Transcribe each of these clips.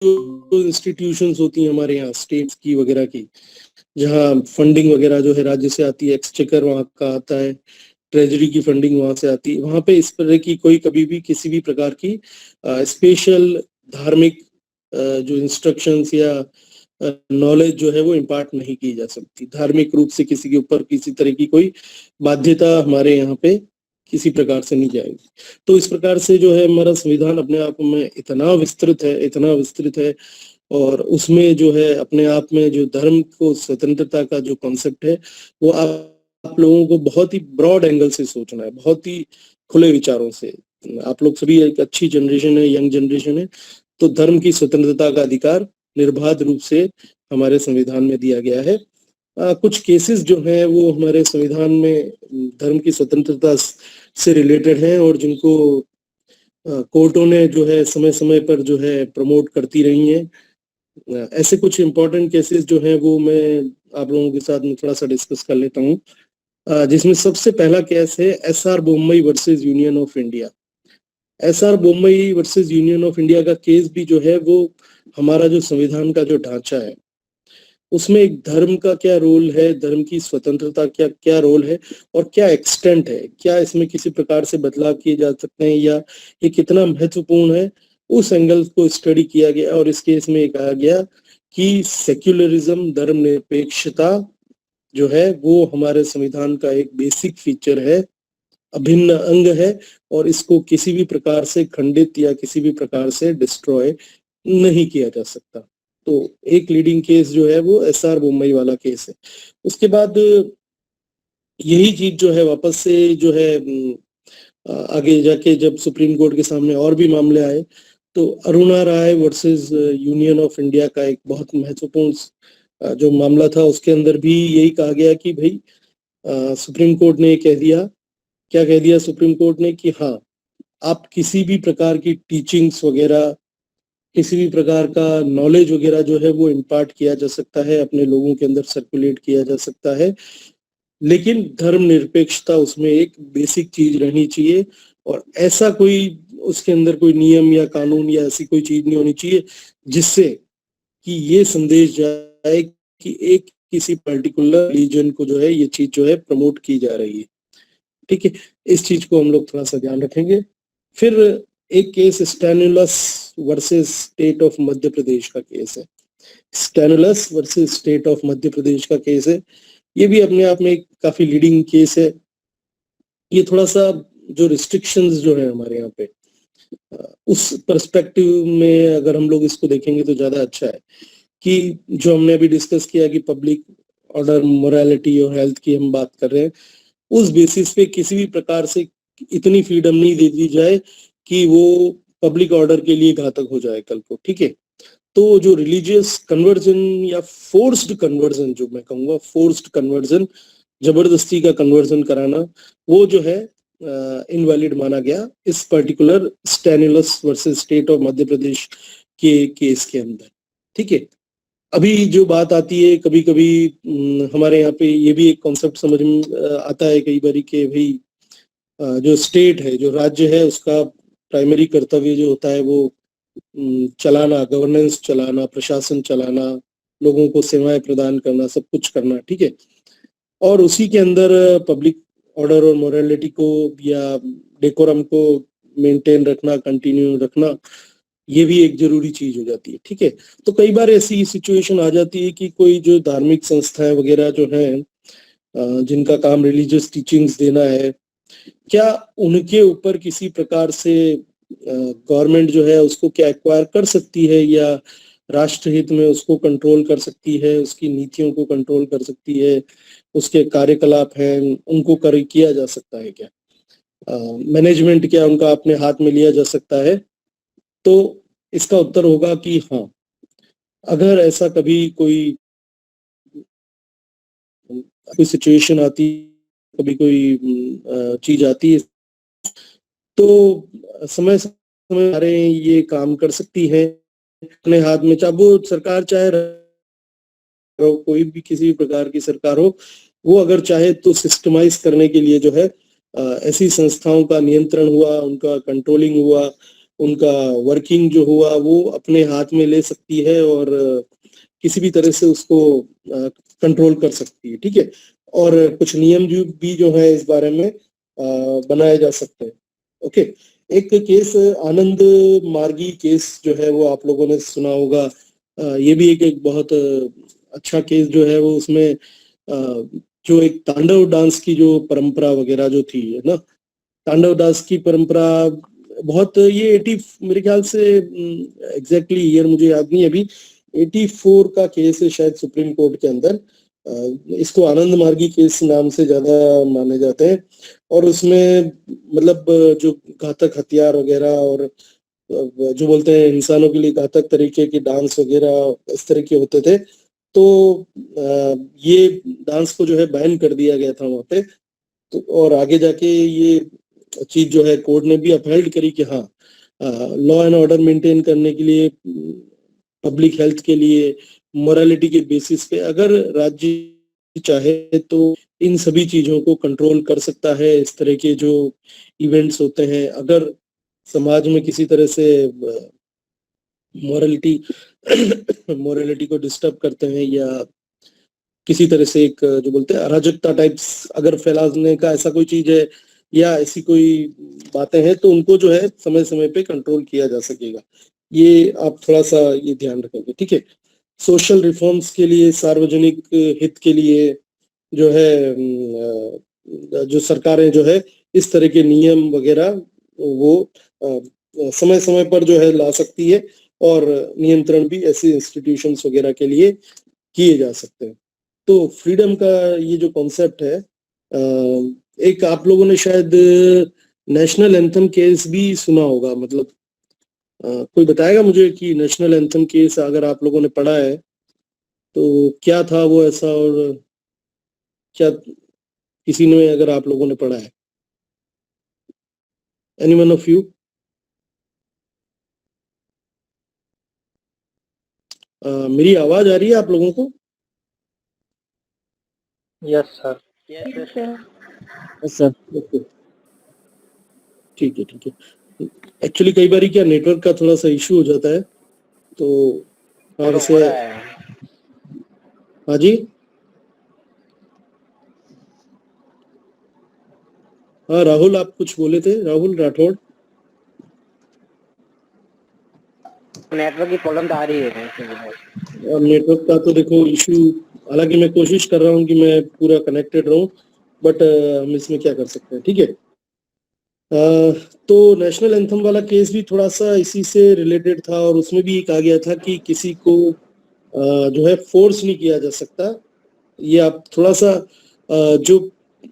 जो इंस्टीट्यूशंस होती हैं हमारे यहाँ स्टेट्स की वगैरह की, जहाँ फंडिंग वगैरह जो है राज्य से आती है, एक्सचेकर वहाँ का आता है, ट्रेजरी की फंडिंग वहां से आती है, वहां पे इस तरह की कोई कभी भी किसी भी प्रकार की स्पेशल धार्मिक जो इंस्ट्रक्शंस या नॉलेज जो है वो इम्पार्ट नहीं की जा सकती। धार्मिक रूप से किसी के ऊपर किसी तरह की कोई बाध्यता हमारे यहाँ पे किसी प्रकार से नहीं जाएगी। तो इस प्रकार से जो है हमारा संविधान अपने आप में इतना विस्तृत है और उसमें जो है अपने आप में जो धर्म को स्वतंत्रता का जो कॉन्सेप्ट है वो आप लोगों को बहुत ही ब्रॉड एंगल से सोचना है, बहुत ही खुले विचारों से। आप लोग सभी एक अच्छी जनरेशन है, यंग जनरेशन है, तो धर्म की स्वतंत्रता का अधिकार निर्बाध रूप से हमारे संविधान में दिया गया है। कुछ केसेस जो हैं वो हमारे संविधान में धर्म की स्वतंत्रता से रिलेटेड हैं और जिनको कोर्टों ने जो है समय समय पर जो है प्रमोट करती रही हैं। ऐसे कुछ इम्पोर्टेंट केसेस जो हैं वो मैं आप लोगों के साथ में थोड़ा सा डिस्कस कर लेता हूँ, जिसमें सबसे पहला केस है SR Bommai versus union of India. SR Bommai versus union of India का केस भी जो है वो हमारा जो संविधान का जो ढांचा है उसमें एक धर्म का क्या रोल है, धर्म की स्वतंत्रता क्या क्या रोल है और क्या एक्सटेंट है, क्या इसमें किसी प्रकार से बदलाव किए जा सकते हैं या ये कितना महत्वपूर्ण है, उस एंगल को स्टडी किया गया। और इस केस में कहा गया कि सेक्युलरिज्म, धर्मनिरपेक्षता जो है वो हमारे संविधान का एक बेसिक फीचर है, अभिन्न अंग है और इसको किसी भी प्रकार से खंडित या किसी भी प्रकार से डिस्ट्रॉय नहीं किया जा सकता। तो एक लीडिंग केस जो है वो एसआर बोम्मई वाला केस है। उसके बाद यही चीज जो है वापस से जो है आगे जाके जब सुप्रीम कोर्ट के सामने और भी मामले आए तो अरुणा राय वर्सेस यूनियन ऑफ इंडिया का एक बहुत महत्वपूर्ण जो मामला था, उसके अंदर भी यही कहा गया कि भाई सुप्रीम कोर्ट ने कह दिया, क्या कह दिया सुप्रीम कोर्ट ने कि हाँ, आप किसी भी प्रकार की टीचिंग्स वगैरह, किसी भी प्रकार का नॉलेज वगैरह जो है वो इम्पार्ट किया जा सकता है, अपने लोगों के अंदर सर्कुलेट किया जा सकता है, लेकिन धर्मनिरपेक्षता उसमें एक बेसिक चीज रहनी चाहिए और ऐसा कोई उसके अंदर कोई नियम या कानून या ऐसी कोई चीज नहीं होनी चाहिए जिससे कि ये संदेश जाए कि एक किसी पर्टिकुलर रिलीजन को जो है ये चीज जो है प्रमोट की जा रही है। ठीक है, इस चीज को हम लोग थोड़ा सा ध्यान रखेंगे। फिर एक case स्टैनुलस versus state of Madhya Pradesh का केस है। स्टैनुलस versus state of Madhya Pradesh का केस है, ये भी अपने आप में एक काफी लीडिंग केस है। ये थोड़ा सा जो रिस्ट्रिक्शंस जो है हमारे यहाँ पे उस पर्सपेक्टिव में अगर हम लोग इसको देखेंगे तो ज्यादा अच्छा है कि जो हमने अभी डिस्कस किया कि पब्लिक ऑर्डर, मोरालिटी और हेल्थ की हम बात कर रहे हैं, उस बेसिस पे किसी भी प्रकार से इतनी फ्रीडम नहीं दे दी जाए कि वो पब्लिक ऑर्डर के लिए घातक हो जाए कल को। ठीक है, तो जो रिलीजियस कन्वर्जन या फोर्स्ड कन्वर्जन, जो मैं कहूँगा फोर्स्ड कन्वर्जन, जबरदस्ती का कन्वर्जन कराना, वो जो है इनवैलिड माना गया इस particular स्टैनुलस versus state of Madhya Pradesh के केस के अंदर। ठीक है, अभी जो बात आती है कभी कभी हमारे यहाँ पे ये भी एक कॉन्सेप्ट समझ में आता है कई बार कि भाई जो स्टेट है, जो राज्य है, उसका प्राइमरी कर्तव्य जो होता है वो चलाना, गवर्नेंस चलाना, प्रशासन चलाना, लोगों को सेवाएं प्रदान करना, सब कुछ करना। ठीक है, और उसी के अंदर पब्लिक ऑर्डर और मोरालिटी को या डेकोरम को मेंटेन रखना, कंटिन्यू रखना, ये भी एक जरूरी चीज हो जाती है। ठीक है, तो कई बार ऐसी सिचुएशन आ जाती है कि कोई जो धार्मिक संस्थाएं वगैरह जो हैं जिनका काम रिलीजियस टीचिंग्स देना है, क्या उनके ऊपर किसी प्रकार से गवर्नमेंट जो है उसको क्या एक्वायर कर सकती है या राष्ट्रहित में उसको कंट्रोल कर सकती है, उसकी नीतियों को कंट्रोल कर सकती है, उसके कार्यकलाप हैं उनको कर किया जा सकता है क्या, मैनेजमेंट क्या उनका अपने हाथ में लिया जा सकता है? तो इसका उत्तर होगा कि हाँ, अगर ऐसा कभी कोई कोई सिचुएशन आती, कभी कोई चीज आती है तो समय समय आ रहे हैं ये काम कर सकती है अपने हाथ में, चाहे वो सरकार चाहे कोई भी किसी भी प्रकार की सरकार हो, वो अगर चाहे तो सिस्टमाइज करने के लिए जो है ऐसी संस्थाओं का नियंत्रण हुआ, उनका कंट्रोलिंग हुआ, उनका वर्किंग जो हुआ वो अपने हाथ में ले सकती है और किसी भी तरह से उसको कंट्रोल कर सकती है, ठीक है। और कुछ नियम जो है इस बारे में बनाए जा सकते हैं। ओके, एक केस आनंद मार्गी केस जो है वो आप लोगों ने सुना होगा। ये भी एक बहुत अच्छा केस जो है वो उसमें जो एक तांडव डांस की जो परंपरा वगैरह जो थी, है ना, तांडव दास की परंपरा बहुत, ये 80 मेरे ख्याल से एग्जैक्टली ईयर मुझे याद नहीं है अभी, 84 का केस है शायद सुप्रीम कोर्ट के अंदर। इसको आनंद मार्गी केस नाम से ज्यादा माने जाते हैं। और उसमें मतलब जो घातक हथियार वगैरह और जो बोलते हैं इंसानों के लिए घातक तरीके के डांस वगैरह इस तरह के होते थे। तो ये डांस को जो है बैन कर दिया गया था वहां पे। तो और आगे जाके ये चीज जो है कोर्ट ने भी अपहेल्ड करी कि हाँ, लॉ एंड ऑर्डर मेंटेन करने के लिए, पब्लिक हेल्थ के लिए, मोरालिटी के बेसिस पे अगर राज्य चाहे तो इन सभी चीजों को कंट्रोल कर सकता है। इस तरह के जो इवेंट्स होते हैं, अगर समाज में किसी तरह से मोरालिटी मोरालिटी को डिस्टर्ब करते हैं या किसी तरह से एक जो बोलते हैं अराजकता टाइप्स अगर फैलाने का ऐसा कोई चीज है या ऐसी कोई बातें हैं, तो उनको जो है समय समय पे कंट्रोल किया जा सकेगा। ये आप थोड़ा सा ये ध्यान रखेंगे, ठीक है। सोशल रिफॉर्म्स के लिए, सार्वजनिक हित के लिए जो है जो सरकारें जो है इस तरह के नियम वगैरह वो समय समय पर जो है ला सकती है। और नियंत्रण भी ऐसे इंस्टीट्यूशंस वगैरह के लिए किए जा सकते हैं। तो फ्रीडम का ये जो कॉन्सेप्ट है, एक आप लोगों ने शायद नेशनल एंथम केस भी सुना होगा। मतलब कोई बताएगा मुझे कि नेशनल एंथम केस अगर आप लोगों ने पढ़ा है तो क्या था वो ऐसा, और क्या किसी ने अगर आप लोगों ने पढ़ा है, एनी वन ऑफ यू? मेरी आवाज आ रही है आप लोगों को? Yes sir. Yes sir. Yes sir. Okay, ठीक है ठीक है। एक्चुअली कई बार क्या नेटवर्क का थोड़ा सा इशू हो जाता है, तो हाँ वैसे, हाँ जी, हाँ राहुल आप कुछ बोले थे, राहुल राठौड़। नेटवर्क की प्रॉब्लम तो आ रही है। और नेटवर्क का तो देखो इशू, हालांकि मैं कोशिश कर रहा हूँ कि मैं पूरा कनेक्टेड रहूं, बट हम इसमें क्या कर सकते हैं, ठीक है। तो नेशनल एंथम वाला केस भी थोड़ा सा इसी से रिलेटेड था, और उसमें भी कहा गया था कि किसी को जो है फोर्स नहीं किया जा सकता। ये आप थोड़ा सा जो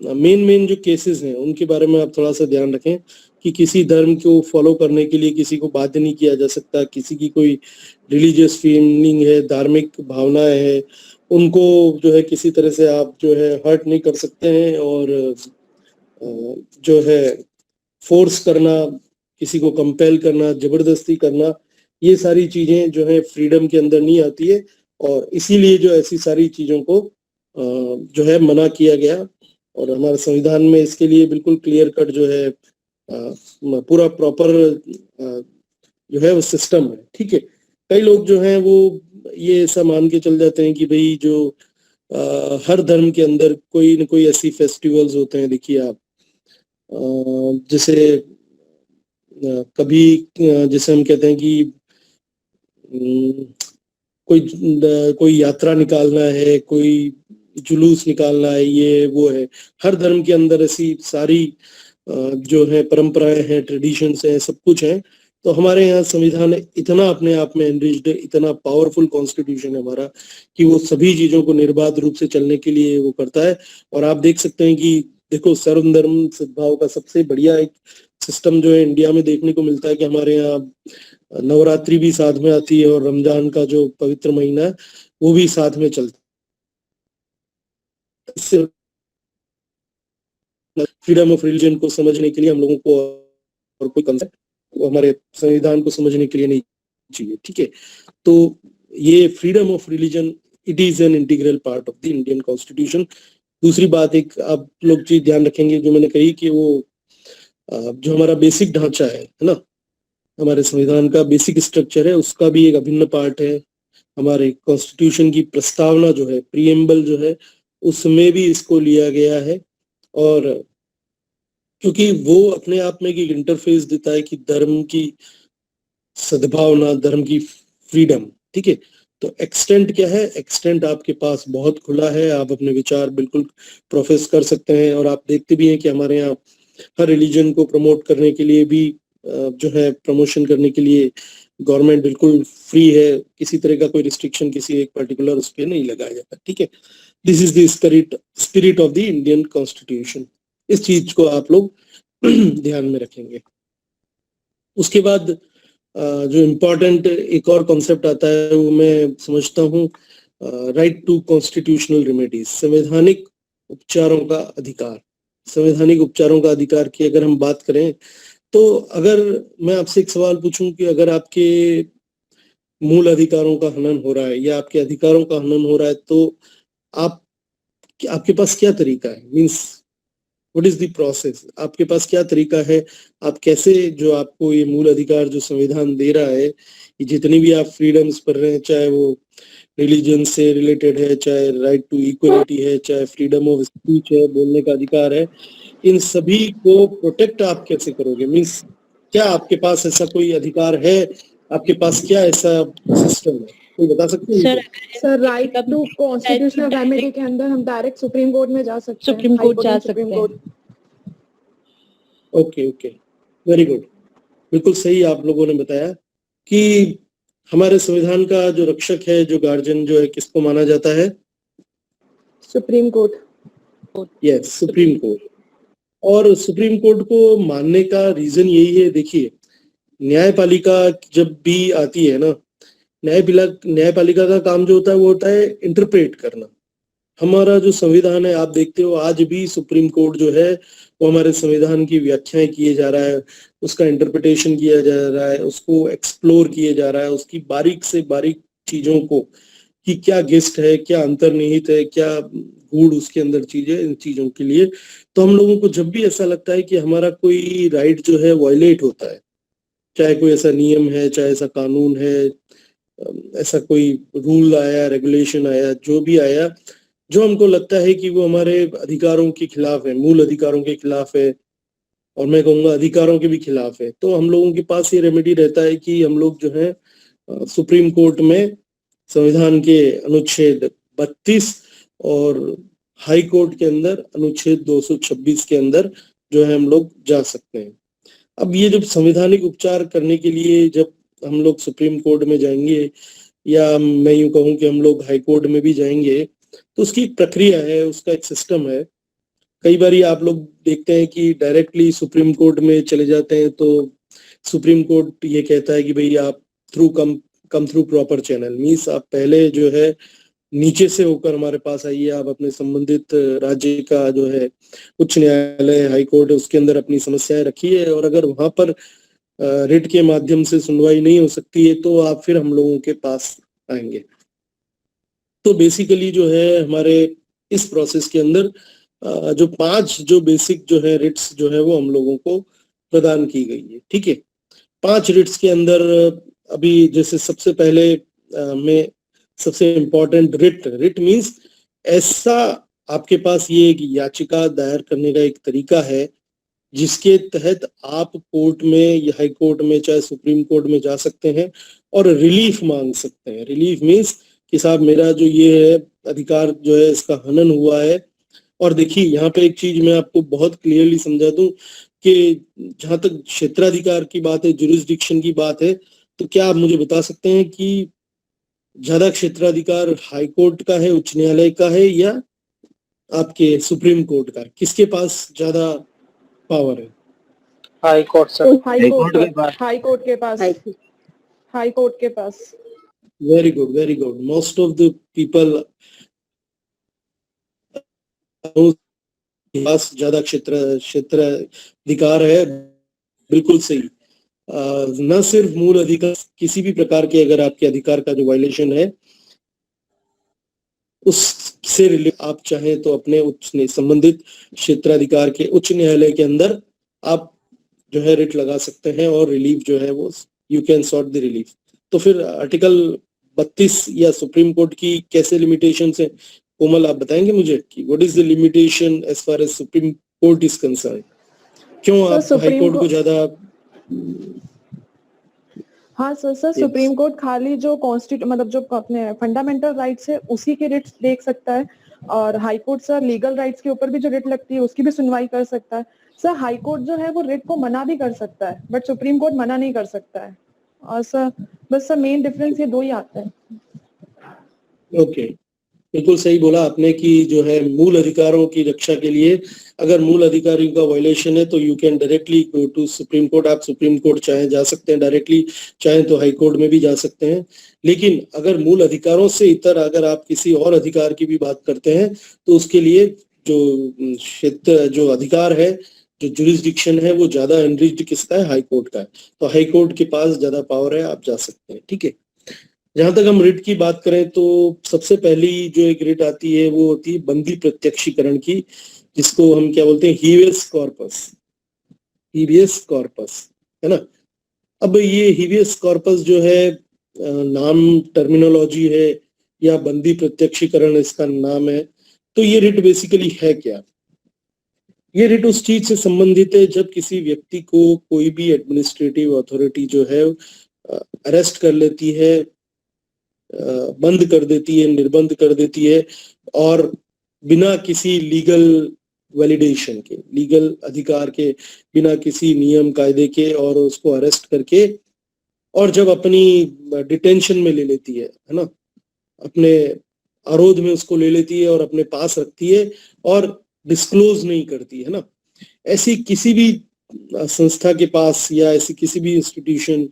मेन जो केसेस हैं उनके बारे में आप थोड़ा सा ध्यान रखें कि किसी धर्म को फॉलो करने के लिए किसी को बाध्य नहीं किया जा सकता। किसी की कोई रिलीजियस फीलिंग है, धार्मिक भावनाएं हैं, उनको जो है किसी तरह से आप जो है हर्ट नहीं कर सकते हैं। और जो है फोर्स करना, किसी को कंपेल करना, जबरदस्ती करना, ये सारी चीजें जो है फ्रीडम के अंदर नहीं आती है। और इसीलिए जो ऐसी सारी चीजों को जो है मना किया गया। और हमारे संविधान में इसके लिए बिल्कुल क्लियर कट जो है पूरा प्रॉपर जो है वो सिस्टम है, ठीक है। कई लोग जो हैं वो ये ऐसा मान के चल जाते हैं कि भाई जो हर धर्म के अंदर कोई न कोई ऐसी फेस्टिवल्स होते हैं। देखिए आप जैसे कभी जैसे हम कहते हैं कि कोई यात्रा निकालना है, कोई जुलूस निकालना है, ये वो है। हर धर्म के अंदर ऐसी सारी जो है परंपराएं हैं, ट्रेडिशंस हैं, सब कुछ है। तो हमारे यहाँ संविधान इतना अपने आप में एनरिच्ड है, इतना पावरफुल कॉन्स्टिट्यूशन है हमारा, कि वो सभी चीजों को निर्बाध रूप से चलने के लिए वो करता है। और आप देख सकते हैं कि देखो सर्वधर्म सद्भाव का सबसे बढ़िया एक सिस्टम जो है इंडिया में देखने को मिलता है कि हमारे यहाँ नवरात्रि भी साथ में आती है, और रमजान का जो पवित्र महीना है वो भी साथ में चलता है। फ्रीडम ऑफ रिलीजन को समझने के लिए हम लोगों को और कोई कंसेप्ट हमारे संविधान को समझने के लिए नहीं चाहिए, ठीक है। तो ये freedom of religion, it is an integral part of the Indian constitution. दूसरी बात एक आप लोग चीज ध्यान रखेंगे जो मैंने कही कि वो जो हमारा बेसिक ढांचा है ना, हमारे संविधान का बेसिक स्ट्रक्चर है, उसका भी एक अभिन्न पार्ट है। हमारे कॉन्स्टिट्यूशन की प्रस्तावना जो है, प्रीएम्बल जो है, उसमें भी इसको लिया गया है। और क्योंकि वो अपने आप में एक इंटरफेस देता है कि धर्म की सद्भावना, धर्म की फ्रीडम, ठीक है। तो एक्सटेंट क्या है? एक्सटेंट आपके पास बहुत खुला है, आप अपने विचार बिल्कुल प्रोफेस कर सकते हैं। और आप देखते भी हैं कि हमारे यहाँ हर रिलीजन को प्रमोट करने के लिए भी जो है, प्रमोशन करने के लिए गवर्नमेंट बिल्कुल फ्री है। किसी तरह का कोई रिस्ट्रिक्शन किसी एक पर्टिकुलर उस पर नहीं लगाया जाता, ठीक है। This is the spirit of the Indian constitution. इस चीज को आप लोग ध्यान में रखेंगे। उसके बाद जो इम्पोर्टेंट एक और कॉन्सेप्ट आता है वो मैं समझता हूँ, राइट टू कॉन्स्टिट्यूशनल रेमेडीज, संवैधानिक उपचारों का अधिकार। संवैधानिक उपचारों का अधिकार की अगर हम बात करें, तो अगर मैं आपसे एक सवाल पूछूं कि अगर आपके मूल अधिकारों का हनन हो रहा है या आपके अधिकारों का हनन हो रहा है, तो आप आपके पास क्या तरीका है? Means what is the process? आपके पास क्या तरीका है? आप कैसे, जो आपको ये मूल अधिकार जो संविधान दे रहा है, ये जितनी भी आप फ्रीडम्स पढ़ रहे हैं, चाहे वो रिलीजन से रिलेटेड है, चाहे राइट टू इक्वलिटी है, चाहे फ्रीडम ऑफ स्पीच है, बोलने का अधिकार है, इन सभी को प्रोटेक्ट आप कैसे करोगे? मीन्स क्या आपके पास ऐसा कोई अधिकार है? आपके पास क्या ऐसा सिस्टम है? कोई बता सकते हैं सर मुझे? Sir right to constitutional remedy के अंदर हम डायरेक्ट सुप्रीम कोर्ट में जा सकते हैं, सुप्रीम हाई कोर्ट कोर्ट जा एंड सकते सुप्रीम हैं। Court. Okay okay, very good. बिल्कुल सही आप लोगों ने बताया कि हमारे संविधान का जो रक्षक है, जो गार्जियन जो है, किसको माना जाता है? Supreme court. Yes, supreme court. और सुप्रीम कोर्ट को मानने का रीजन यही है, देखिए, न्यायपालिका जब भी आती है ना, न्यायपालिका का काम जो होता है वो होता है इंटरप्रेट करना। हमारा जो संविधान है, आप देखते हो आज भी सुप्रीम कोर्ट जो है वो हमारे संविधान की व्याख्याएं किए जा रहा है, उसका इंटरप्रिटेशन किया जा रहा है, उसको एक्सप्लोर किया जा रहा है, उसकी बारीक से बारीक चीजों को, कि क्या गेस्ट है, क्या अंतर्निहित है, क्या गूढ़ उसके अंदर चीज है, इन चीजों के लिए। तो हम लोगों को जब भी ऐसा लगता है कि हमारा कोई राइट जो है वायलेट होता है, चाहे कोई ऐसा नियम है, चाहे ऐसा कानून है, ऐसा कोई रूल आया, रेगुलेशन आया, जो भी आया, जो हमको लगता है कि वो हमारे अधिकारों के खिलाफ है, मूल अधिकारों के खिलाफ है, और मैं कहूँगा अधिकारों के भी खिलाफ है, तो हम लोगों के पास ये रेमेडी रहता है कि हम लोग जो है सुप्रीम कोर्ट में संविधान के अनुच्छेद 32 और हाई कोर्ट के अंदर अनुच्छेद 226 के अंदर जो है हम लोग जा सकते हैं। अब ये जब संवैधानिक उपचार करने के लिए जब हम लोग सुप्रीम कोर्ट में जाएंगे, या मैं यूं कहूँ कि हम लोग हाई कोर्ट में भी जाएंगे, तो उसकी एक प्रक्रिया है, उसका एक सिस्टम है। कई बार आप लोग देखते हैं कि डायरेक्टली सुप्रीम कोर्ट में चले जाते हैं, तो सुप्रीम कोर्ट ये कहता है कि भाई आप come through proper channel, means आप पहले जो है नीचे से होकर हमारे पास आइए, आप अपने संबंधित राज्य का जो है उच्च न्यायालय, हाई कोर्ट है, उसके अंदर अपनी समस्याएं रखिए, और अगर वहां पर रिट के माध्यम से सुनवाई नहीं हो सकती है, तो आप फिर हम लोगों के पास आएंगे। तो बेसिकली जो है हमारे इस प्रोसेस के अंदर जो 5 जो बेसिक जो है रिट्स जो है वो हम लोगों को प्रदान की गई है, ठीक है। 5 रिट्स के अंदर अभी जैसे सबसे पहले में सबसे इम्पोर्टेंट रिट मींस ऐसा आपके पास ये एक याचिका दायर करने का एक तरीका है जिसके तहत आप कोर्ट में या हाई कोर्ट में, चाहे सुप्रीम कोर्ट में जा सकते हैं और रिलीफ मांग सकते हैं। रिलीफ मींस कि साहब मेरा जो ये है अधिकार जो है इसका हनन हुआ है। और देखिए यहाँ पे एक चीज मैं आपको बहुत क्लियरली समझा दूं कि जहां तक क्षेत्राधिकार की बात है, जुरिस्डिक्शन की बात है, तो क्या आप मुझे बता सकते हैं कि ज्यादा क्षेत्राधिकार हाई कोर्ट का है, उच्च न्यायालय का है, या आपके सुप्रीम कोर्ट का? किसके पास ज्यादा पावर है? High court sir. High court के पास। हाई कोर्ट के पास। हाई कोर्ट के पास। Very good, very good. Most of the people पास ज्यादा क्षेत्राधिकार है, बिल्कुल सही। न सिर्फ मूल अधिकार, किसी भी प्रकार के अगर आपके अधिकार का जो वायलेशन है उससे रिलेटेड आप चाहें तो अपने संबंधित क्षेत्राधिकार के उच्च न्यायालय के अंदर आप जो है रिट लगा सकते हैं और रिलीफ जो है वो you can sort the relief. तो फिर आर्टिकल 32 या सुप्रीम कोर्ट की कैसे लिमिटेशन है, कोमल आप बताएंगे मुझे कि what is the limitation as far as supreme court is concern? क्यों सर, आप हाई सुप्रीम कोर्ट को कोर्ट ज्यादा? हाँ सर, सुप्रीम कोर्ट खाली जो मतलब जो अपने फंडामेंटल राइट्स है उसी के रिट्स देख सकता है, और high court sir legal rights के ऊपर भी जो रिट लगती है उसकी भी सुनवाई कर सकता है। सर हाई कोर्ट जो है वो रिट को मना भी कर सकता है, बट सुप्रीम कोर्ट मना नहीं कर सकता है। और सर बस सर मेन डिफरेंस ये दो ही आता है। ओके, बिल्कुल सही बोला आपने कि जो है मूल अधिकारों की रक्षा के लिए अगर मूल अधिकारियों का वायलेशन है तो you can directly go to supreme court. आप सुप्रीम कोर्ट चाहे जा सकते हैं डायरेक्टली, चाहे तो हाई कोर्ट में भी जा सकते हैं। लेकिन अगर मूल अधिकारों से इतर अगर आप किसी और अधिकार की भी बात करते हैं तो उसके लिए जो क्षेत्र जो अधिकार है, जो जुरिस्डिक्शन है, वो ज्यादा एनरिच्ड किसका है? हाई कोर्ट का है। तो हाई कोर्ट के पास ज्यादा पावर है, आप जा सकते हैं। ठीक है, जहां तक हम रिट की बात करें तो सबसे पहली जो एक रिट आती है वो होती है बंदी प्रत्यक्षीकरण की, जिसको हम क्या बोलते हैं? हीवियस कॉर्पस। हीवियस कॉर्पस, है ना? अब ये हीवियस कॉर्पस जो है नाम टर्मिनोलॉजी है या बंदी प्रत्यक्षीकरण इसका नाम है। तो ये रिट बेसिकली है क्या? ये रिट उस चीज से संबंधित है जब किसी व्यक्ति को कोई भी एडमिनिस्ट्रेटिव अथॉरिटी जो है अरेस्ट कर लेती है, बंद कर देती है, निर्बंध कर देती है, और बिना किसी लीगल वैलिडेशन के, लीगल अधिकार के, बिना किसी नियम कायदे के, और उसको अरेस्ट करके और जब अपनी डिटेंशन में ले लेती है ना, अपने आरोध में उसको ले लेती है और अपने पास रखती है और डिस्क्लोज नहीं करती है ना, ऐसी किसी भी संस्था के पास या ऐसी किसी भी इंस्टीट्यूशन,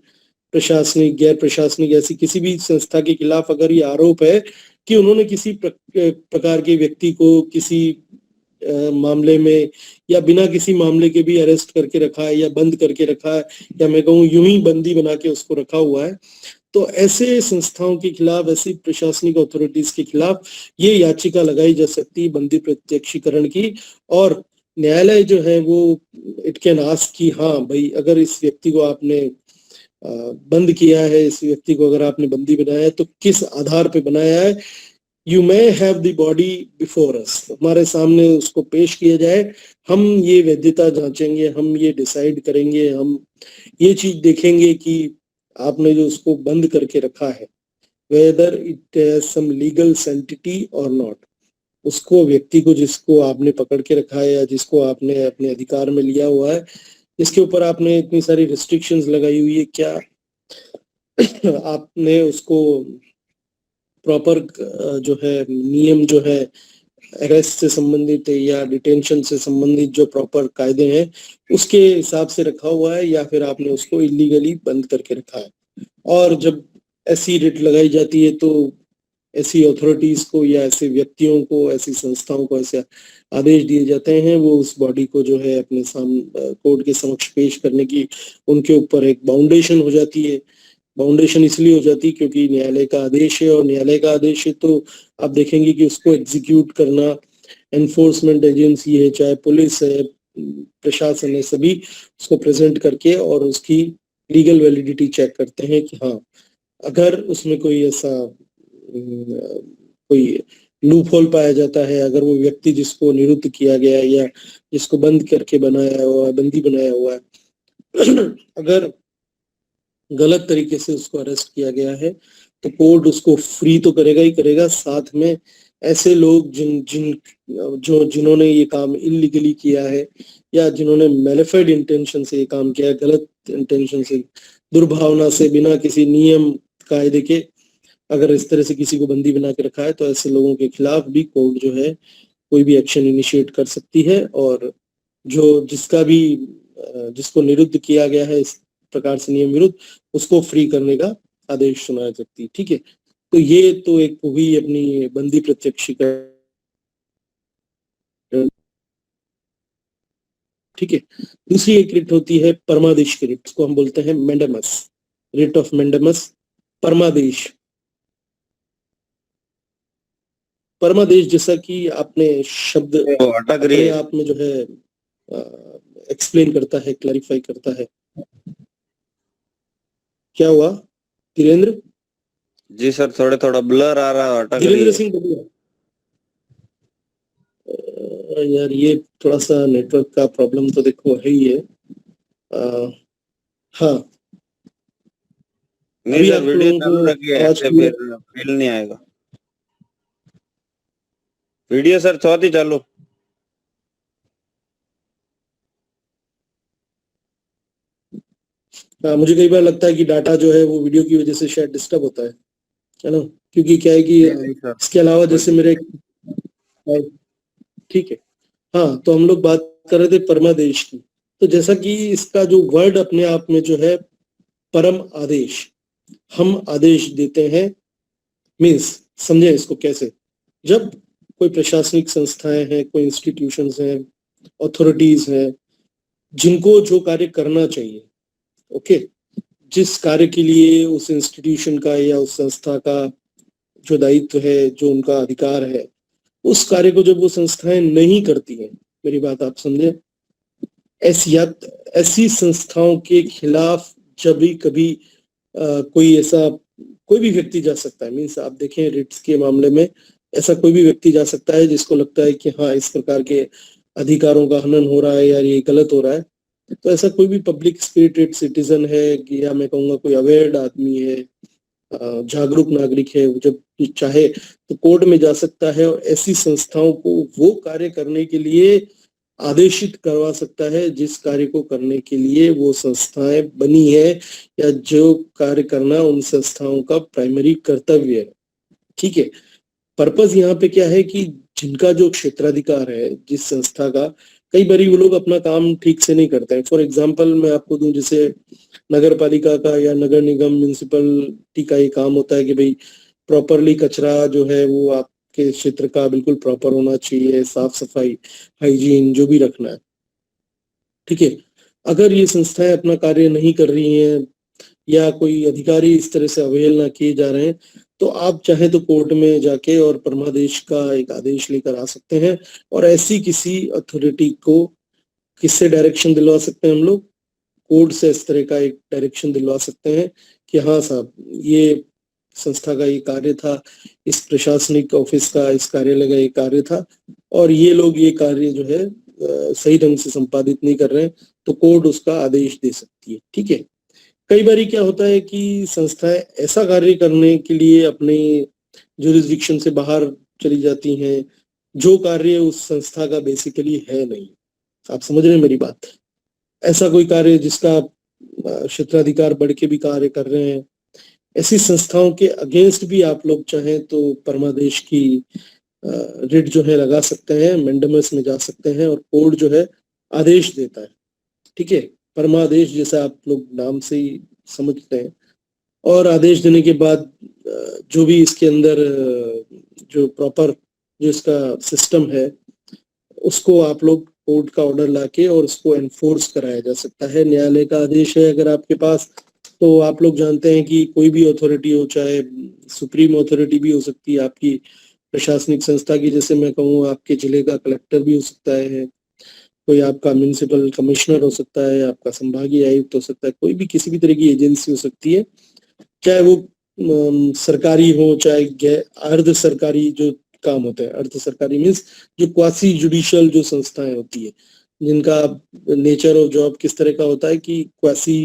प्रशासनिक, गैर प्रशासनिक, ऐसी किसी भी संस्था के खिलाफ अगर ये आरोप है कि उन्होंने किसी प्रकार के व्यक्ति को किसी मामले में या बिना किसी मामले के भी अरेस्ट करके रखा है या बंद करके रखा है, या मैं कहूँ यूं ही बंदी बना के उसको रखा हुआ है, तो ऐसे संस्थाओं के खिलाफ, ऐसी प्रशासनिक अथॉरिटीज के खिलाफ ये याचिका लगाई जा सकती है बंदी प्रत्यक्षीकरण की। और न्यायालय जो है वो इट कैन आस्क कि हाँ भाई, अगर इस व्यक्ति को आपने बंद किया है, इस व्यक्ति को अगर आपने बंदी बनाया है तो किस आधार पे बनाया है? You may have the body before us, हमारे सामने उसको पेश किया जाए, हम ये वैधता जांचेंगे, हम ये डिसाइड करेंगे, हम ये चीज देखेंगे कि आपने जो उसको बंद करके रखा है whether it has some legal sanctity और नॉट। उसको, व्यक्ति को जिसको आपने पकड़ के रखा है या जिसको आपने अपने अधिकार में लिया हुआ है, इसके ऊपर आपने इतनी सारी रिस्ट्रिक्शंस लगाई हुई है, क्या आपने उसको प्रॉपर जो है नियम जो है अरेस्ट से संबंधित या डिटेंशन से संबंधित जो प्रॉपर कायदे हैं उसके हिसाब से रखा हुआ है, या फिर आपने उसको इलीगली बंद करके रखा है? और जब ऐसी रिट लगाई जाती है तो ऐसी अथॉरिटीज को या ऐसे व्यक्तियों को, ऐसी संस्थाओं को ऐसे आदेश दिए जाते हैं, वो उस बॉडी को जो है अपने कोर्ट के समक्ष पेश करने की उनके ऊपर एक बाउंडेशन हो जाती है। बाउंडेशन इसलिए हो जाती है क्योंकि न्यायालय का आदेश है, और न्यायालय का आदेश है तो आप देखेंगे कि उसको एग्जीक्यूट करना एनफोर्समेंट एजेंसी है, चाहे पुलिस है, प्रशासन है, सभी उसको प्रेजेंट करके और उसकी लीगल वैलिडिटी चेक करते हैं कि हाँ, अगर उसमें कोई ऐसा कोई लूप होल पाया जाता है, अगर वो व्यक्ति जिसको निरुद्ध किया गया है या जिसको बंद करके बनाया हुआ, बंदी बनाया हुआ है अगर गलत तरीके से उसको अरेस्ट किया गया है तो कोर्ट उसको फ्री तो करेगा ही करेगा, साथ में ऐसे लोग जिन्होंने ये काम इलीगली किया है या जिन्होंने मैलिफाइड इंटेंशन से ये काम किया है, गलत इंटेंशन से, दुर्भावना से, बिना किसी नियम कायदे के अगर इस तरह से किसी को बंदी बना के रखा है, तो ऐसे लोगों के खिलाफ भी कोर्ट जो है कोई भी एक्शन इनिशिएट कर सकती है, और जो जिसको निरुद्ध किया गया है इस प्रकार से नियम विरुद्ध, उसको फ्री करने का आदेश सुनाया सकती है। ठीक है, तो ये तो एक हुई अपनी बंदी प्रत्यक्षीकरण। ठीक है, दूसरी एक रिट होती है परमादेश की रिट, इसको हम बोलते हैं मेंडेमस, रिट ऑफ मेंडेमस। परमादेश, परमादेश जैसा कि आपने शब्द अटक रही अपने है। आप में जो है एक्सप्लेन करता है, क्लैरिफाई करता है। क्या हुआ धीरेन्द्र? जी सर, थोड़ा ब्लर आ रहा है, अटक रही धीरेन्द्र है। सिंह बढ़िया। यार ये थोड़ा सा नेटवर्क का प्रॉब्लम तो देखो है ही है। हाँ, नहीं अभी सर, आप वीडियो लोगों चालू को रखिए, आवाज ऐसे क्लियर? फिर फील नहीं आएगा। वीडियो सर चौथी चालू। मुझे कई बार लगता है कि डाटा जो है वो वीडियो की वजह से शायद डिस्टर्ब होता है ना? क्योंकि क्या है कि नहीं सर, इसके अलावा कोई जैसे मेरे, ठीक है, हाँ, तो हम लोग बात कर रहे थे परमादेश की। तो जैसा कि इसका जो वर्ड अपने आप में जो है परम आदेश, हम आदेश देते हैं, मीन्स समझे इसको कैसे? जब कोई प्रशासनिक संस्थाएं हैं, कोई इंस्टीट्यूशंस हैं, अथॉरिटीज हैं, जिनको जो कार्य करना चाहिए, ओके, जिस कार्य के लिए उस इंस्टीट्यूशन का या उस संस्था का जो दायित्व है, जो उनका अधिकार है, उस कार्य को जब वो संस्थाएं नहीं करती हैं, मेरी बात आप समझे, ऐसी संस्थाओं के खिलाफ जब भी कभी कोई ऐसा, कोई भी व्यक्ति जा सकता है, मीन्स आप देखें रिट्स के मामले में ऐसा कोई भी व्यक्ति जा सकता है जिसको लगता है कि हाँ इस प्रकार के अधिकारों का हनन हो रहा है या ये गलत हो रहा है, तो ऐसा कोई भी पब्लिक स्पिरिटेड सिटीजन है कि या मैं कहूँगा कोई अवेयर्ड आदमी है, जागरूक नागरिक है, वो जब चाहे तो कोर्ट में जा सकता है और ऐसी संस्थाओं को वो कार्य करने के लिए आदेशित करवा सकता है जिस कार्य को करने के लिए वो संस्थाएं बनी है या जो कार्य करना उन संस्थाओं का प्राइमरी कर्तव्य है। ठीक है, पर्पस यहाँ पे क्या है कि जिनका जो क्षेत्राधिकार है जिस संस्था का, कई बार वो लोग अपना काम ठीक से नहीं करते हैं। फॉर एग्जाम्पल मैं आपको दूं, जैसे नगर पालिका का या नगर निगम म्यूनिसिपलिटी का ये काम होता है कि भाई प्रॉपरली कचरा जो है वो आपके क्षेत्र का बिल्कुल प्रॉपर होना चाहिए, साफ सफाई, हाइजीन जो भी रखना है। ठीक है, अगर ये संस्थाएं अपना कार्य नहीं कर रही हैं या कोई अधिकारी इस तरह से अवहेलना किए जा रहे हैं, तो आप चाहे तो कोर्ट में जाके और परमादेश का एक आदेश लेकर आ सकते हैं और ऐसी किसी अथॉरिटी को किससे डायरेक्शन दिलवा सकते हैं हम लोग? कोर्ट से इस तरह का एक डायरेक्शन दिलवा सकते हैं कि हाँ साहब, ये संस्था का ये कार्य था, इस प्रशासनिक ऑफिस का, इस कार्यालय का ये कार्य था और ये लोग ये कार्य जो है सही ढंग से संपादित नहीं कर रहे हैं, तो कोर्ट उसका आदेश दे सकती है। ठीक है, कई बार क्या होता है कि संस्थाएं ऐसा कार्य करने के लिए अपने जुरिस्डिक्शन से बाहर चली जाती हैं जो कार्य उस संस्था का बेसिकली है नहीं। आप समझ रहे हैं मेरी बात? ऐसा कोई कार्य जिसका क्षेत्राधिकार बढ़ के भी कार्य कर रहे हैं, ऐसी संस्थाओं के अगेंस्ट भी आप लोग चाहें तो परमादेश की रिट जो है लगा सकते हैं, मेंडमस में जा सकते हैं और कोर्ट जो है आदेश देता है। ठीक है, परमादेश जैसा आप लोग नाम से ही समझते हैं, और आदेश देने के बाद जो भी इसके अंदर जो प्रॉपर जो इसका सिस्टम है उसको आप लोग कोर्ट का ऑर्डर लाके और उसको एनफोर्स कराया जा सकता है। न्यायालय का आदेश है अगर आपके पास, तो आप लोग जानते हैं कि कोई भी अथॉरिटी हो, चाहे सुप्रीम अथॉरिटी भी हो सकती है आपकी प्रशासनिक संस्था की, जैसे मैं कहूँ आपके जिले का कलेक्टर भी हो सकता है, कोई आपका म्यूनिसिपल कमिश्नर हो सकता है, आपका संभागीय आयुक्त हो सकता है, कोई भी किसी भी तरह की एजेंसी हो सकती है, चाहे वो सरकारी हो चाहे अर्ध सरकारी जो काम होता है। अर्ध सरकारी मीन्स जो क्वासी जुडिशियल जो संस्थाएं होती है, जिनका नेचर ऑफ जॉब किस तरह का होता है कि क्वासी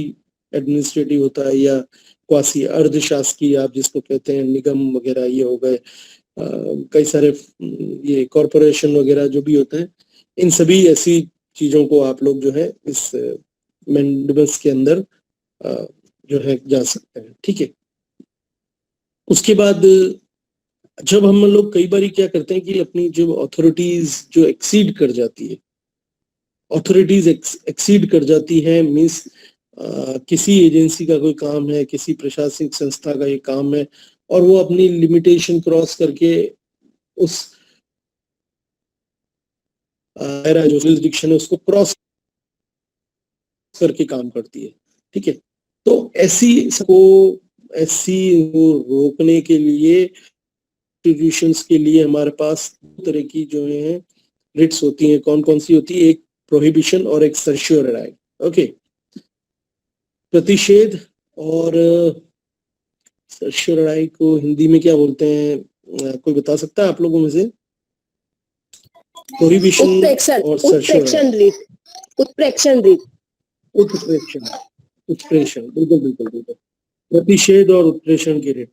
एडमिनिस्ट्रेटिव होता है या क्वासी अर्ध शासकीय आप जिसको कहते हैं, निगम वगैरह ये हो गए, कई सारे ये कॉरपोरेशन वगैरह जो भी होते हैं, इन सभी ऐसी चीजों को आप लोग जो है इस मेंडबस के अंदर जो है जा सकते हैं। ठीक है, उसके बाद जब हम लोग कई बार क्या करते हैं कि अपनी जो अथॉरिटीज जो एक्सीड कर जाती है, अथॉरिटीज एक्सीड कर जाती है मीन्स किसी एजेंसी का कोई काम है, किसी प्रशासनिक संस्था का ये काम है और वो अपनी लिमिटेशन क्रॉस करके उस जो जुरिस्डिक्शन है उसको क्रॉस करके काम करती है। ठीक है, तो ऐसी को रोकने के लिए इंस्टीट्यूशंस के लिए हमारे पास दो तरह की जो है रिट्स होती हैं। कौन कौन सी होती है? एक प्रोहिबिशन और एक सर्शियोरराई। ओके, प्रतिषेध और सर्शियोरराई को हिंदी में क्या बोलते हैं, कोई बता सकता है आप लोगों में से? प्रोहिबिशन उत्प्रेक्षण, और सर्शियोरराई। उत्प्रेक्षण रीत, उत्प्रेक्षण रीत। उत्प्रेक्षण, उत्प्रेषण, बिल्कुल बिल्कुल बिल्कुल। प्रतिषेध और उत्प्रेषण की रेट।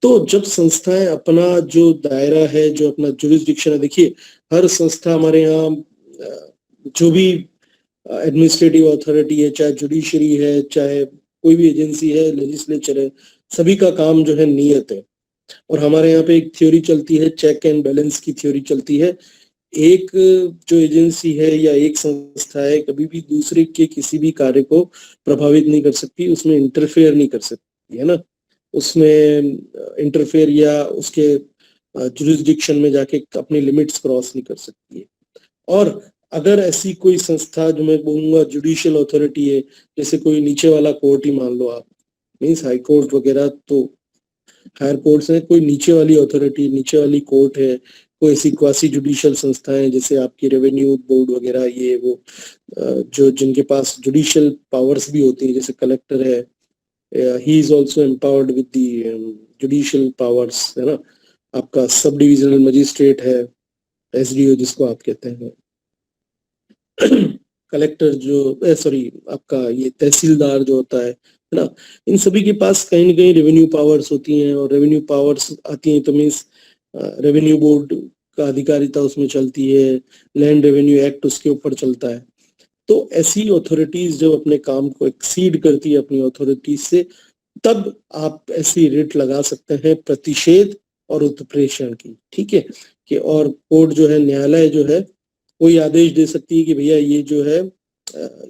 तो जब संस्थाएं अपना जो दायरा है, जो अपना जुरिस्डिक्शन है, देखिए हर संस्था हमारे यहाँ जो भी एडमिनिस्ट्रेटिव अथॉरिटी है, चाहे जुडिशरी है, चाहे कोई भी एजेंसी है, लेजिस्लेचर है, सभी का काम जो है नियत है। और हमारे यहाँ पे एक थ्योरी चलती है, चेक एंड बैलेंस की थ्योरी चलती है। एक जो एजेंसी है या एक संस्था है कभी भी दूसरे के किसी भी कार्य को प्रभावित नहीं कर सकती, उसमें इंटरफेयर नहीं कर सकती, है ना, उसमें इंटरफेयर या उसके जुरिस्डिक्शन में जाके अपनी लिमिट्स क्रॉस नहीं कर सकती है। और अगर ऐसी कोई संस्था, जो मैं बोलूंगा जुडिशियल अथॉरिटी है, जैसे कोई नीचे वाला कोर्ट ही मान लो आप, मीन्स हाई कोर्ट वगैरह, तो हायर कोर्ट्स है, कोई नीचे वाली अथॉरिटी, नीचे वाली कोर्ट है, कोई ऐसी क्वासी जुडिशियल संस्थाएं जैसे आपकी रेवेन्यू बोर्ड वगैरह, ये वो जो जिनके पास जुडिशियल पावर्स भी होती है, जैसे कलेक्टर है, he is also empowered with the judicial powers, है ना। आपका सब डिविजनल मजिस्ट्रेट है, एसडीओ जिसको आप कहते हैं, कलेक्टर जो सॉरी आपका ये तहसीलदार जो होता है ना, इन सभी के पास कहीं ना कहीं रेवेन्यू पावर्स होती हैं, और रेवेन्यू पावर्स आती हैं तो मीन्स रेवेन्यू बोर्ड का अधिकारिता उसमें चलती है, लैंड रेवेन्यू एक्ट उसके ऊपर चलता है। तो ऐसी अथॉरिटीज जब अपने काम को एक्सीड करती है अपनी अथॉरिटीज से, तब आप ऐसी रेट लगा सकते हैं प्रतिषेध और उत्प्रेषण की, ठीक है। कि और कोर्ट जो है, न्यायालय जो है, कोई आदेश दे सकती है कि भैया ये जो है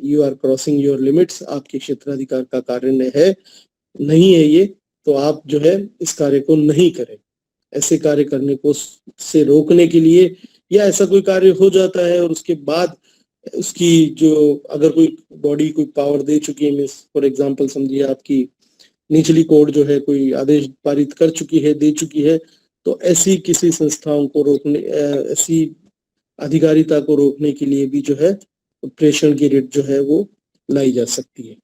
you are crossing your limits, आपके क्षेत्राधिकार का कार्य है नहीं है ये, तो आप जो है इस कार्य को नहीं करें। ऐसे कार्य करने को से रोकने के लिए, या ऐसा कोई कार्य हो जाता है और उसके बाद उसकी जो अगर कोई बॉडी कोई पावर दे चुकी है, मीन्स फॉर एग्जांपल समझिए आपकी निचली कोर्ट जो है कोई आदेश पारित कर चुकी है, दे चुकी है, तो ऐसी किसी संस्थाओं को रोकने, ऐसी अधिकारिता को रोकने के लिए भी जो है प्रेषण की रेट जो है वो लाई जा सकती है।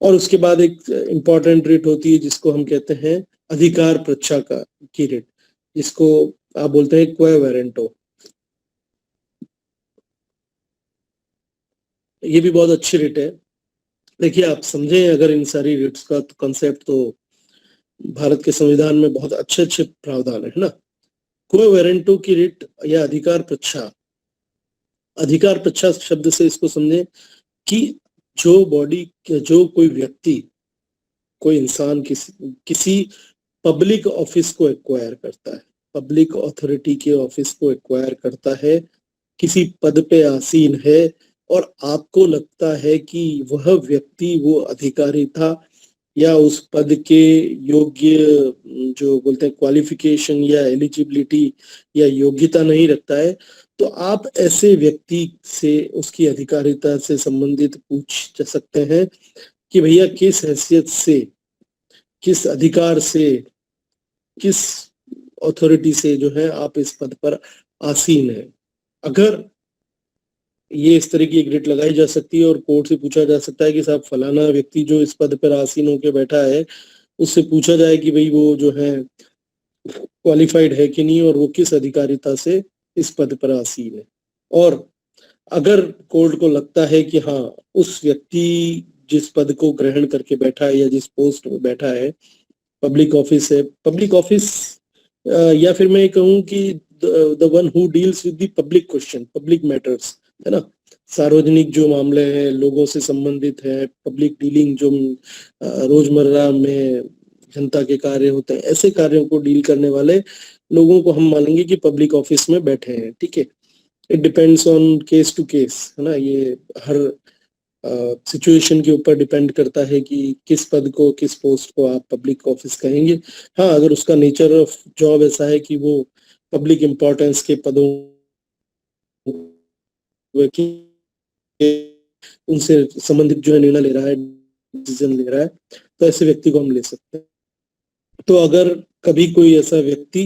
और उसके बाद एक इम्पॉर्टेंट रेट होती है जिसको हम कहते हैं अधिकार प्रच्छा का की रेट, जिसको आप बोलते हैं क्वे वारंटो। ये भी बहुत अच्छी रेट है। देखिए आप समझें अगर इन सारी रेट्स का तो कंसेप्ट, तो भारत के संविधान में बहुत अच्छे अच्छे प्रावधान है ना। क्वे वारंटो की रेट या अधिकार प्रच्छा, अधिकार प्रच्छा शब्द से इसको समझें कि जो बॉडी, जो कोई व्यक्ति, कोई इंसान किसी पब्लिक ऑफिस को एक्वायर करता है, पब्लिक अथॉरिटी के ऑफिस को एक्वायर करता है, किसी पद पे आसीन है, और आपको लगता है कि वह व्यक्ति वो अधिकारी था या उस पद के योग्य, जो बोलते हैं क्वालिफिकेशन या एलिजिबिलिटी या योग्यता नहीं रखता है, तो आप ऐसे व्यक्ति से उसकी अधिकारिता से संबंधित पूछ सकते हैं कि भैया किस हैसियत से, किस अधिकार से, किस अथॉरिटी से जो है आप इस पद पर आसीन है। अगर ये इस तरह की एक रेट लगाई जा सकती है और कोर्ट से पूछा जा सकता है कि साहब फलाना व्यक्ति जो इस पद पर आसीन होकर बैठा है, उससे पूछा जाए कि भाई वो जो है क्वालिफाइड है कि नहीं, और वो किस अधिकारिता से इस पद पर आसीन है। और अगर कोर्ट को लगता है कि हाँ उस व्यक्ति जिस पद को ग्रहण करके बैठा है या जिस पोस्ट में बैठा है, पब्लिक ऑफिस है, पब्लिक ऑफिस या फिर मैं कहूँ कि the one who deals with the public question, public matters, है ना, सार्वजनिक जो मामले हैं, लोगों से संबंधित है, पब्लिक डीलिंग जो रोजमर्रा में जनता के कार्य होते हैं, ऐसे कार्यों को डील करने वाले लोगों को हम मानेंगे कि पब्लिक ऑफिस में बैठे हैं, ठीक है। It depends on case to case, है ना, ये हर सिचुएशन के ऊपर डिपेंड करता है कि किस पद को, किस पोस्ट को आप पब्लिक ऑफिस कहेंगे। हाँ, अगर उसका नेचर ऑफ जॉब ऐसा है कि वो पब्लिक इम्पोर्टेंस के पदों उनसे संबंधित जो है निर्णय ले रहा है, डिसीजन ले रहा है, तो ऐसे व्यक्ति को हम ले सकते हैं। तो अगर कभी कोई ऐसा व्यक्ति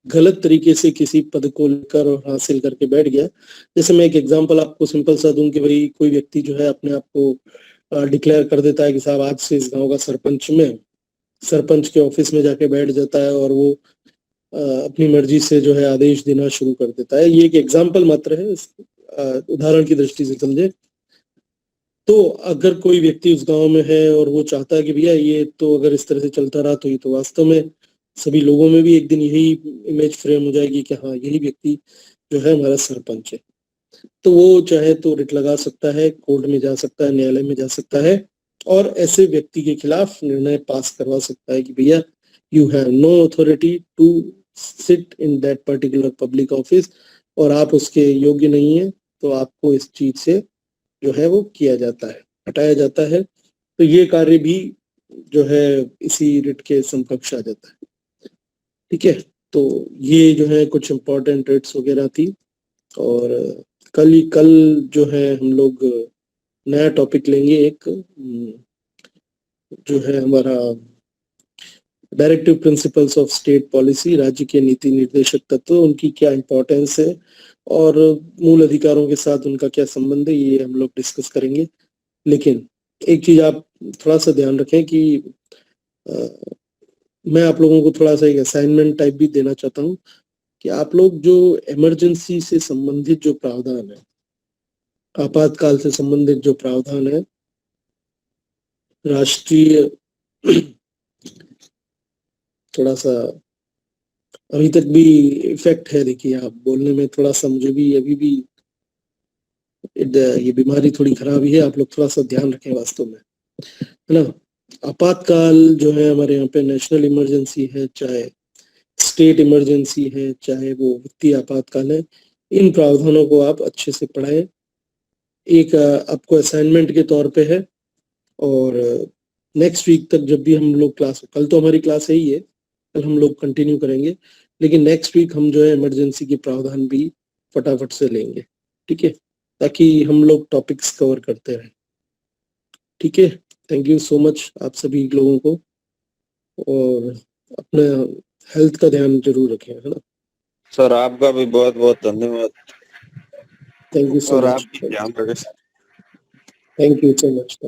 गलत तरीके से किसी पद को लेकर और हासिल करके बैठ गया। जैसे मैं एक एग्जांपल आपको सिंपल सा दूं कि भाई कोई व्यक्ति जो है अपने आप को डिक्लेयर कर देता है कि साहब आज से इस गांव का सरपंच में, सरपंच के ऑफिस में जाके बैठ जाता है और वो अपनी मर्जी से जो है आदेश देना शुरू कर देता है। ये एक एग्जाम्पल मात्र है, उदाहरण की दृष्टि से समझे। तो अगर कोई व्यक्ति उस गांव में है और वो चाहता है कि भैया ये तो अगर इस तरह से चलता रहा तो ये तो वास्तव में सभी लोगों में भी एक दिन यही इमेज फ्रेम हो जाएगी कि हाँ यही व्यक्ति जो है हमारा सरपंच है, तो वो चाहे तो रिट लगा सकता है, कोर्ट में जा सकता है, न्यायालय में जा सकता है और ऐसे व्यक्ति के खिलाफ निर्णय पास करवा सकता है कि भैया you have no authority to sit in that particular public office और आप उसके योग्य नहीं है, तो आपको इस चीज से जो है वो किया जाता है, हटाया जाता है। तो ये कार्य भी जो है इसी रिट के समकक्ष आ जाता है। ठीक है, तो ये जो है कुछ इम्पोर्टेंट रिट्स वगैरह थी। और कल जो है हम लोग नया टॉपिक लेंगे, एक जो है हमारा directive principles of state policy, राज्य के नीति निर्देशक तत्व, उनकी क्या इंपॉर्टेंस है और मूल अधिकारों के साथ उनका क्या संबंध है, ये हम लोग डिस्कस करेंगे। लेकिन एक चीज आप थोड़ा सा ध्यान रखें कि मैं आप लोगों को थोड़ा सा एक असाइनमेंट टाइप भी देना चाहता हूँ कि आप लोग जो इमरजेंसी से संबंधित जो प्रावधान है, आपातकाल से संबंधित जो प्रावधान है, राष्ट्रीय थोड़ा सा अभी तक भी इफेक्ट है, देखिए आप बोलने में थोड़ा सा मुझे भी अभी भी ये बीमारी थोड़ी खराब ही है, आप लोग थोड़ा सा ध्यान रखें वास्तव में, है ना। आपातकाल जो है हमारे यहाँ पे नेशनल इमरजेंसी है, चाहे स्टेट इमरजेंसी है, चाहे वो वित्तीय आपातकाल है, इन प्रावधानों को आप अच्छे से पढ़ाएं। एक आपको असाइनमेंट के तौर पे है और नेक्स्ट वीक तक जब भी हम लोग क्लास, कल तो हमारी क्लास है ही है, कल हम लोग कंटिन्यू करेंगे, लेकिन नेक्स्ट वीक हम जो है इमरजेंसी के प्रावधान भी फटाफट से लेंगे, ठीक है, ताकि हम लोग टॉपिक्स कवर करते रहें। ठीक है, थैंक यू सो मच आप सभी लोगों को, और अपना हेल्थ का ध्यान जरूर रखें, है ना। सर आपका भी बहुत बहुत धन्यवाद थैंक यू सो और मच, आप भी ध्यान रखें। Thank you so much.